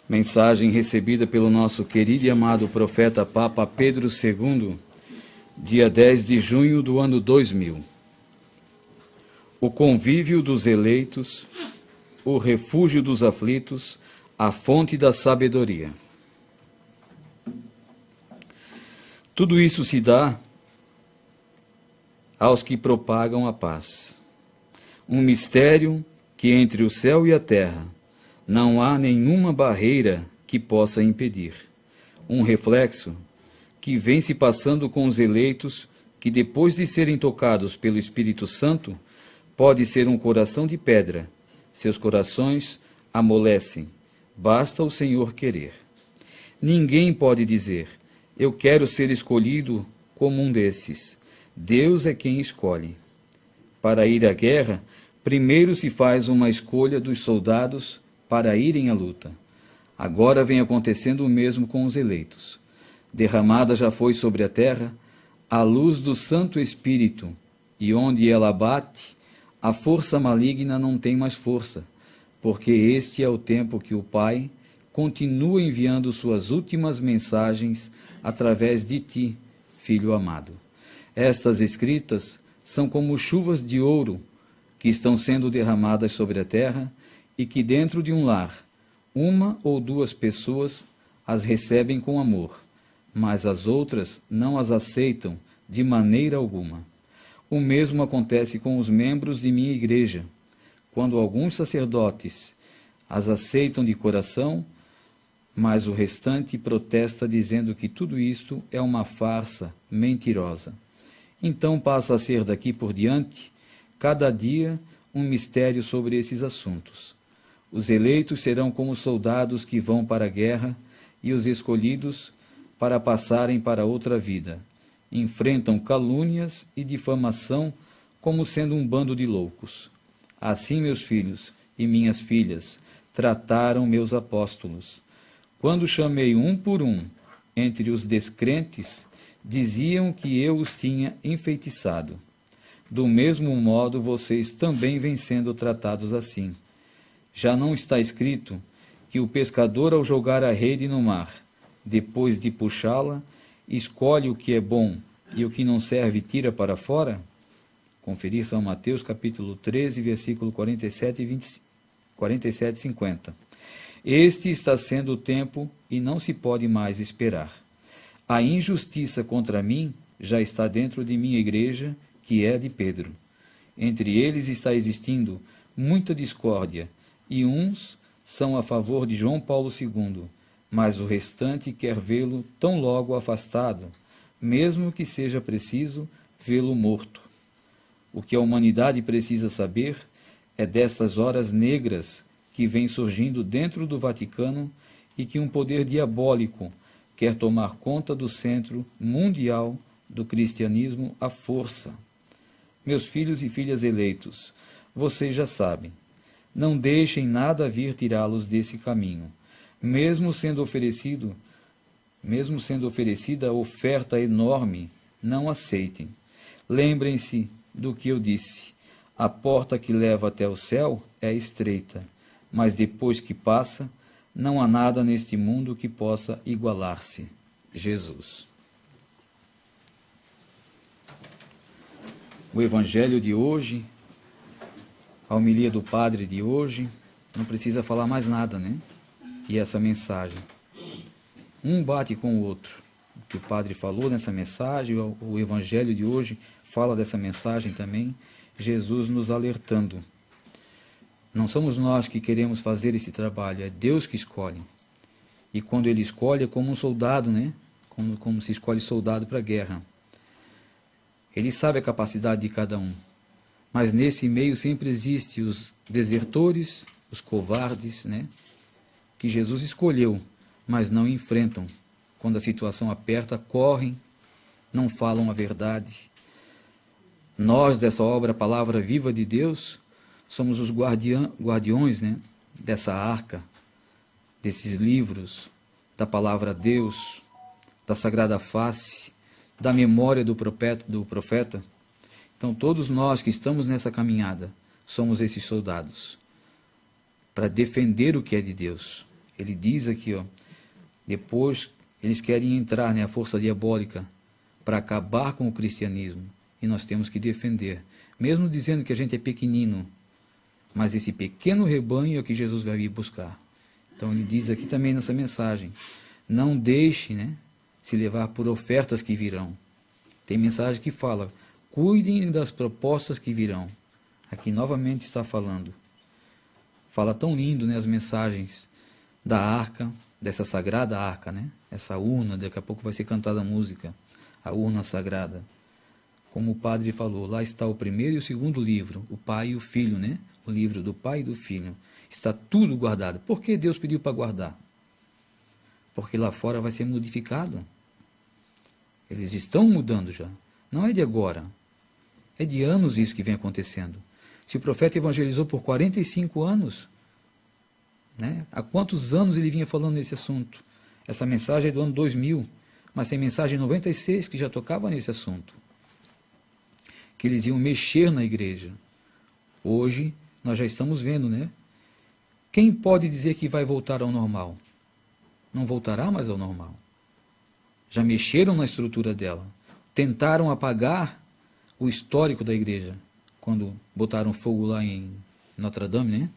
Mensagem recebida pelo nosso querido e amado profeta Papa Pedro II, dia 10 de junho do ano 2000. O convívio dos eleitos, o refúgio dos aflitos, a fonte da sabedoria. Tudo isso se dá aos que propagam a paz. Um mistério que entre o céu e a terra não há nenhuma barreira que possa impedir. Um reflexo que vem se passando com os eleitos, que depois de serem tocados pelo Espírito Santo, pode ser um coração de pedra. Seus corações amolecem. Basta o Senhor querer. Ninguém pode dizer, eu quero ser escolhido como um desses. Deus é quem escolhe. Para ir à guerra, primeiro se faz uma escolha dos soldados para irem à luta. Agora vem acontecendo o mesmo com os eleitos. Derramada já foi sobre a terra a luz do Santo Espírito, e onde ela bate, a força maligna não tem mais força, porque este é o tempo que o Pai continua enviando suas últimas mensagens através de ti, Filho amado. Estas escritas são como chuvas de ouro que estão sendo derramadas sobre a terra e que dentro de um lar, uma ou duas pessoas as recebem com amor, mas as outras não as aceitam de maneira alguma. O mesmo acontece com os membros de minha igreja. Quando alguns sacerdotes as aceitam de coração, mas o restante protesta dizendo que tudo isto é uma farsa mentirosa. Então passa a ser daqui por diante, cada dia, um mistério sobre esses assuntos. Os eleitos serão como soldados que vão para a guerra e os escolhidos para passarem para outra vida. Enfrentam calúnias e difamação como sendo um bando de loucos. Assim, meus filhos e minhas filhas trataram meus apóstolos. Quando chamei um por um entre os descrentes, diziam que eu os tinha enfeitiçado. Do mesmo modo, vocês também vêm sendo tratados assim. Já não está escrito que o pescador, ao jogar a rede no mar, depois de puxá-la, escolhe o que é bom e o que não serve tira para fora? Conferir São Mateus, capítulo 13, versículo 47 e 50. Este está sendo o tempo e não se pode mais esperar. A injustiça contra mim já está dentro de minha igreja, que é de Pedro. Entre eles está existindo muita discórdia, e uns são a favor de João Paulo II, mas o restante quer vê-lo tão logo afastado, mesmo que seja preciso vê-lo morto. O que a humanidade precisa saber é destas horas negras que vêm surgindo dentro do Vaticano e que um poder diabólico quer tomar conta do centro mundial do cristianismo à força. Meus filhos e filhas eleitos, vocês já sabem, não deixem nada vir tirá-los desse caminho, mesmo sendo oferecida oferta enorme, não aceitem. Lembrem-se do que eu disse, a porta que leva até o céu é estreita, mas depois que passa, não há nada neste mundo que possa igualar-se. Jesus. O Evangelho de hoje, a homilia do Padre de hoje, não precisa falar mais nada, né? E essa mensagem. Um bate com o outro. O que o Padre falou nessa mensagem, o Evangelho de hoje fala dessa mensagem também, Jesus nos alertando. Não somos nós que queremos fazer esse trabalho, é Deus que escolhe. E quando Ele escolhe é como um soldado, né? Como se escolhe soldado para a guerra. Ele sabe a capacidade de cada um. Mas nesse meio sempre existem os desertores, os covardes, né? Que Jesus escolheu, mas não enfrentam. Quando a situação aperta, correm, não falam a verdade. Nós, dessa obra, a Palavra Viva de Deus, somos os guardiões, né? Dessa arca, desses livros, da Palavra Deus, da Sagrada Face, da memória do profeta. Então, todos nós que estamos nessa caminhada, somos esses soldados, para defender o que é de Deus. Ele diz aqui, ó, depois eles querem entrar, né, a força diabólica para acabar com o cristianismo, e nós temos que defender, mesmo dizendo que a gente é pequenino, mas esse pequeno rebanho é o que Jesus vai vir buscar. Então ele diz aqui também nessa mensagem, não deixe, né, se levar por ofertas que virão. Tem mensagem que fala, cuidem das propostas que virão. Aqui novamente está falando. Fala tão lindo, né, as mensagens da arca, dessa sagrada arca, né? Essa urna, daqui a pouco vai ser cantada a música, a urna sagrada. Como o padre falou, lá está o primeiro e o segundo livro, o pai e o filho, né? O livro do pai e do filho. Está tudo guardado. Por que Deus pediu para guardar? Porque lá fora vai ser modificado. Eles estão mudando já. Não é de agora. É de anos isso que vem acontecendo. Se o profeta evangelizou por 45 anos, né? Há quantos anos ele vinha falando nesse assunto? Essa mensagem é do ano 2000, mas tem mensagem em 96 que já tocava nesse assunto. Que eles iam mexer na igreja. Hoje, nós já estamos vendo, né? Quem pode dizer que vai voltar ao normal? Não voltará mais ao normal. Já mexeram na estrutura dela. Tentaram apagar o histórico da igreja. Quando botaram fogo lá em Notre Dame, né?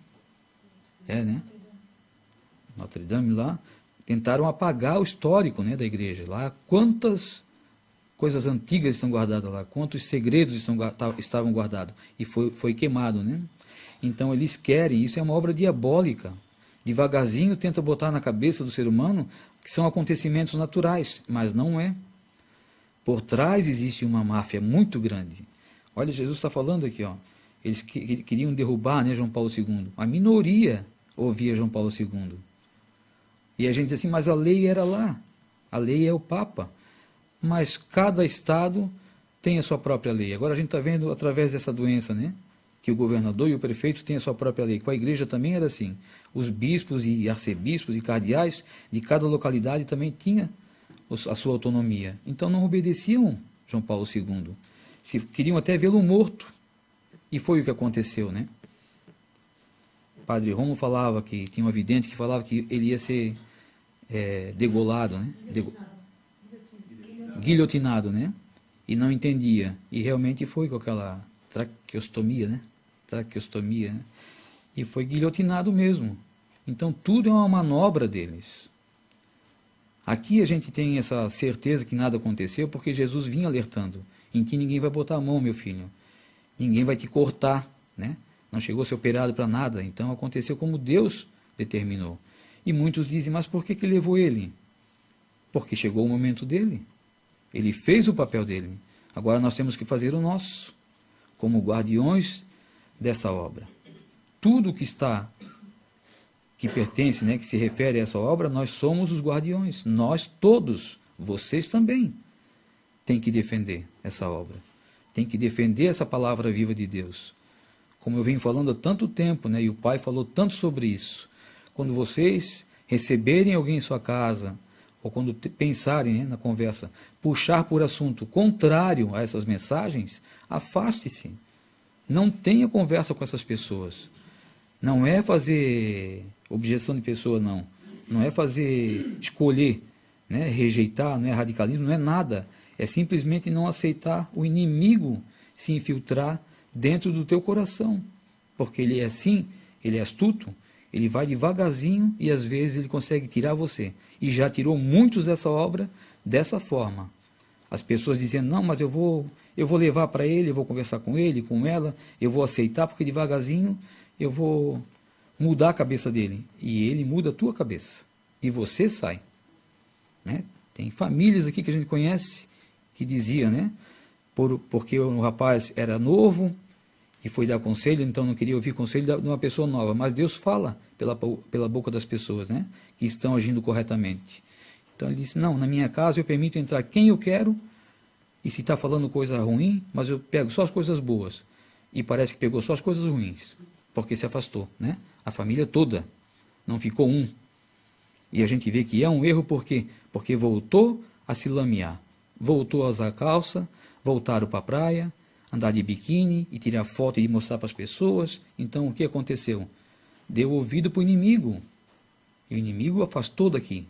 Né? Notre Dame lá. Tentaram apagar o histórico, né, da igreja. Lá, quantas coisas antigas estão guardadas lá. Quantos segredos estavam guardados. E foi queimado, né? Então eles querem, isso é uma obra diabólica. Devagarzinho tenta botar na cabeça do ser humano que são acontecimentos naturais, mas não é. Por trás existe uma máfia muito grande. Olha, Jesus está falando aqui, ó. Eles queriam derrubar, né, João Paulo II. A minoria ouvia João Paulo II. E a gente diz assim, mas a lei era lá. A lei é o Papa. Mas cada estado tem a sua própria lei. Agora a gente está vendo através dessa doença, né? Que o governador e o prefeito têm a sua própria lei. Com a igreja também era assim. Os bispos e arcebispos e cardeais de cada localidade também tinham a sua autonomia. Então não obedeciam João Paulo II. Queriam até vê-lo morto. E foi o que aconteceu, né? Padre Romo falava que, tinha um vidente que falava que ele ia ser degolado, né? Guilhotinado, né? E não entendia. E realmente foi com aquela traqueostomia, né? Traqueostomia, né? E foi guilhotinado mesmo. Então tudo é uma manobra deles. Aqui a gente tem essa certeza que nada aconteceu porque Jesus vinha alertando. Em que ninguém vai botar a mão, meu filho. Ninguém vai te cortar, né? Não chegou a ser operado para nada. Então aconteceu como Deus determinou. E muitos dizem, mas por que levou ele? Porque chegou o momento dele. Ele fez o papel dele. Agora nós temos que fazer o nosso, como guardiões dessa obra. Tudo que pertence, né, que se refere a essa obra, nós somos os guardiões. Nós todos, vocês também, têm que defender essa obra. Tem que defender essa palavra viva de Deus. Como eu venho falando há tanto tempo, né, e o Pai falou tanto sobre isso. Quando vocês receberem alguém em sua casa, ou quando pensarem, né, na conversa, puxar por assunto contrário a essas mensagens, afaste-se. Não tenha conversa com essas pessoas. Não é fazer objeção de pessoa, não. Não é fazer escolher, né, rejeitar, não é radicalismo, não é nada. É simplesmente não aceitar o inimigo se infiltrar dentro do teu coração. Porque ele é assim, ele é astuto, ele vai devagarzinho e às vezes ele consegue tirar você. E já tirou muitos dessa obra dessa forma. As pessoas dizendo, não, mas eu vou levar para ele, eu vou conversar com ele, com ela, eu vou aceitar, porque devagarzinho eu vou mudar a cabeça dele. E ele muda a tua cabeça. E você sai. Né? Tem famílias aqui que a gente conhece que dizia, né? Porque o rapaz era novo e foi dar conselho, então não queria ouvir conselho de uma pessoa nova. Mas Deus fala pela boca das pessoas, né, que estão agindo corretamente. Então ele disse, não, na minha casa eu permito entrar quem eu quero, e se está falando coisa ruim, mas eu pego só as coisas boas. E parece que pegou só as coisas ruins, porque se afastou, né? A família toda, não ficou um. E a gente vê que é um erro, por quê? Porque voltou a se lamear, voltou a usar calça, voltaram para a praia, andar de biquíni e tirar foto e mostrar para as pessoas. Então o que aconteceu? Deu ouvido para o inimigo. E o inimigo afastou daqui.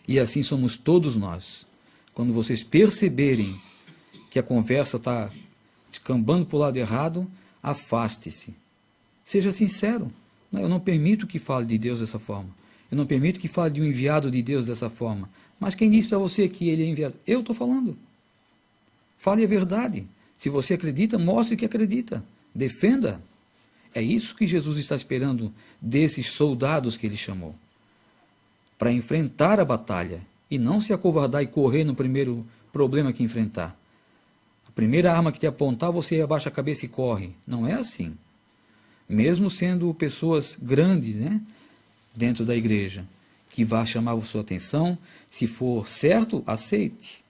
E assim somos todos nós. Quando vocês perceberem que a conversa está descambando para o lado errado, afaste-se. Seja sincero. Eu não permito que fale de Deus dessa forma. Eu não permito que fale de um enviado de Deus dessa forma. Mas quem disse para você que ele é enviado? Eu estou falando. Fale a verdade. Se você acredita, mostre que acredita. Defenda. É isso que Jesus está esperando desses soldados que ele chamou. Para enfrentar a batalha e não se acovardar e correr no primeiro problema que enfrentar. A primeira arma que te apontar, você abaixa a cabeça e corre. Não é assim. Mesmo sendo pessoas grandes, né, dentro da igreja, que vá chamar a sua atenção, se for certo, aceite.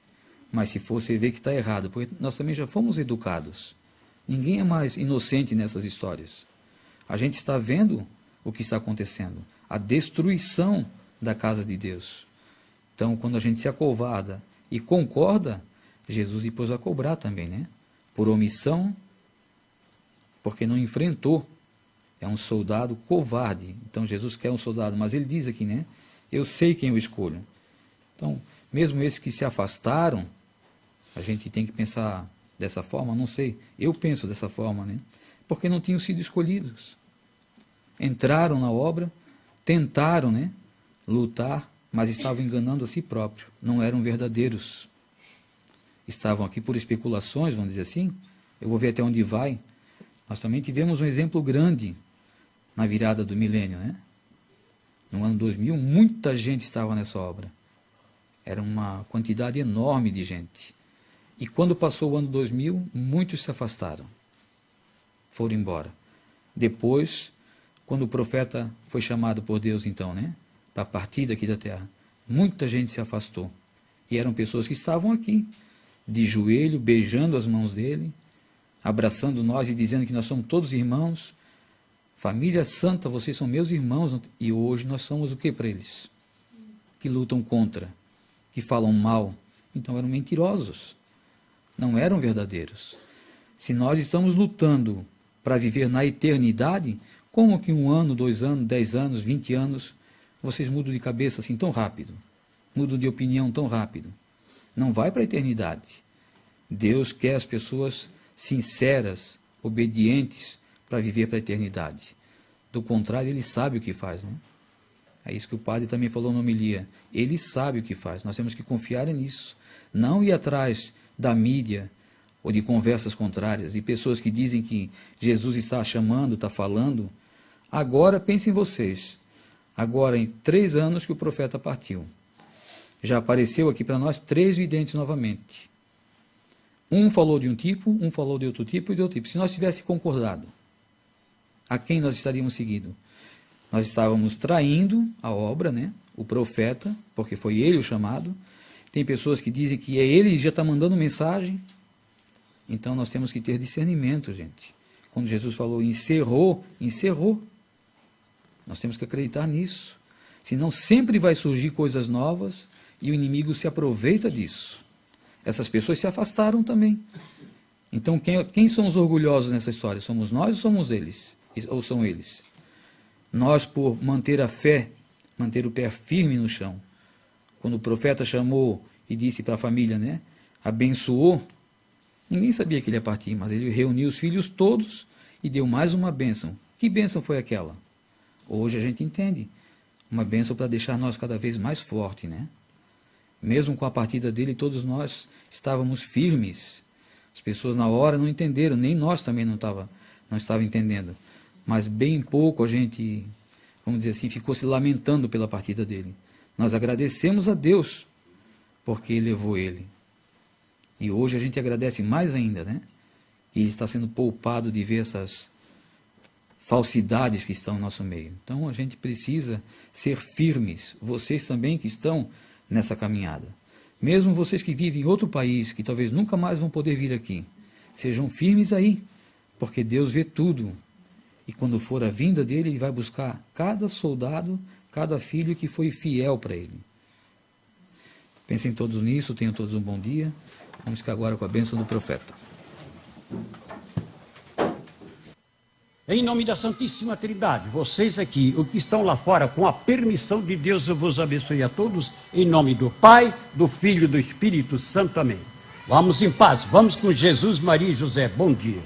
Mas se for, você vê que está errado, porque nós também já fomos educados. Ninguém é mais inocente nessas histórias. A gente está vendo o que está acontecendo, a destruição da casa de Deus. Então, quando a gente se acovarda e concorda, Jesus depois vai cobrar também, né? Por omissão, porque não enfrentou. É um soldado covarde. Então, Jesus quer um soldado, mas ele diz aqui, né? Eu sei quem eu escolho. Então, mesmo esses que se afastaram, a gente tem que pensar dessa forma, não sei. Eu penso dessa forma, né? Porque não tinham sido escolhidos. Entraram na obra, tentaram, né, lutar, mas estavam enganando a si próprio. Não eram verdadeiros. Estavam aqui por especulações, vamos dizer assim. Eu vou ver até onde vai. Nós também tivemos um exemplo grande na virada do milênio, né? No ano 2000, muita gente estava nessa obra. Era uma quantidade enorme de gente. E quando passou o ano 2000, muitos se afastaram. Foram embora. Depois, quando o profeta foi chamado por Deus, então, né, para partir daqui da terra, muita gente se afastou. E eram pessoas que estavam aqui, de joelho, beijando as mãos dele, abraçando nós e dizendo que nós somos todos irmãos. Família santa, vocês são meus irmãos. E hoje nós somos o que para eles? Que lutam contra, que falam mal. Então eram mentirosos. Não eram verdadeiros. Se nós estamos lutando para viver na eternidade, como que 1 ano, 2 anos, 10 anos, 20 anos, vocês mudam de cabeça assim tão rápido? Mudam de opinião tão rápido? Não vai para a eternidade. Deus quer as pessoas sinceras, obedientes, para viver para a eternidade. Do contrário, ele sabe o que faz, né? É isso que o padre também falou na homilia. Ele sabe o que faz. Nós temos que confiar nisso. Não ir atrás da mídia ou de conversas contrárias, de pessoas que dizem que Jesus está chamando, está falando. Agora, pensem vocês. Agora, em 3 anos que o profeta partiu, já apareceu aqui para nós 3 videntes novamente. Um falou de um tipo, um falou de outro tipo e de outro tipo. Se nós tivéssemos concordado, a quem nós estaríamos seguindo? Nós estávamos traindo a obra, né? O profeta, porque foi ele o chamado. Tem pessoas que dizem que é ele que já está mandando mensagem. Então nós temos que ter discernimento, gente. Quando Jesus falou encerrou, encerrou. Nós temos que acreditar nisso. Senão sempre vai surgir coisas novas e o inimigo se aproveita disso. Essas pessoas se afastaram também. Então quem são os orgulhosos nessa história? Somos nós ou somos eles? Ou são eles? Nós, por manter a fé, manter o pé firme no chão. Quando o profeta chamou e disse para a família, né, abençoou, ninguém sabia que ele ia partir, mas ele reuniu os filhos todos e deu mais uma bênção. Que bênção foi aquela? Hoje a gente entende. Uma bênção para deixar nós cada vez mais fortes, né? Mesmo com a partida dele, todos nós estávamos firmes. As pessoas na hora não entenderam, nem nós também não estava entendendo. Mas bem pouco a gente, vamos dizer assim, ficou se lamentando pela partida dele. Nós agradecemos a Deus porque levou ele. E hoje a gente agradece mais ainda, né? E ele está sendo poupado de ver essas falsidades que estão no nosso meio. Então a gente precisa ser firmes. Vocês também que estão nessa caminhada. Mesmo vocês que vivem em outro país, que talvez nunca mais vão poder vir aqui, sejam firmes aí, porque Deus vê tudo. E quando for a vinda dele, ele vai buscar cada soldado, cada filho que foi fiel para ele. Pensem todos nisso, tenham todos um bom dia. Vamos ficar agora com a bênção do profeta. Em nome da Santíssima Trindade, vocês aqui, os que estão lá fora, com a permissão de Deus, eu vos abençoe a todos, em nome do Pai, do Filho e do Espírito Santo. Amém. Vamos em paz, vamos com Jesus, Maria e José. Bom dia.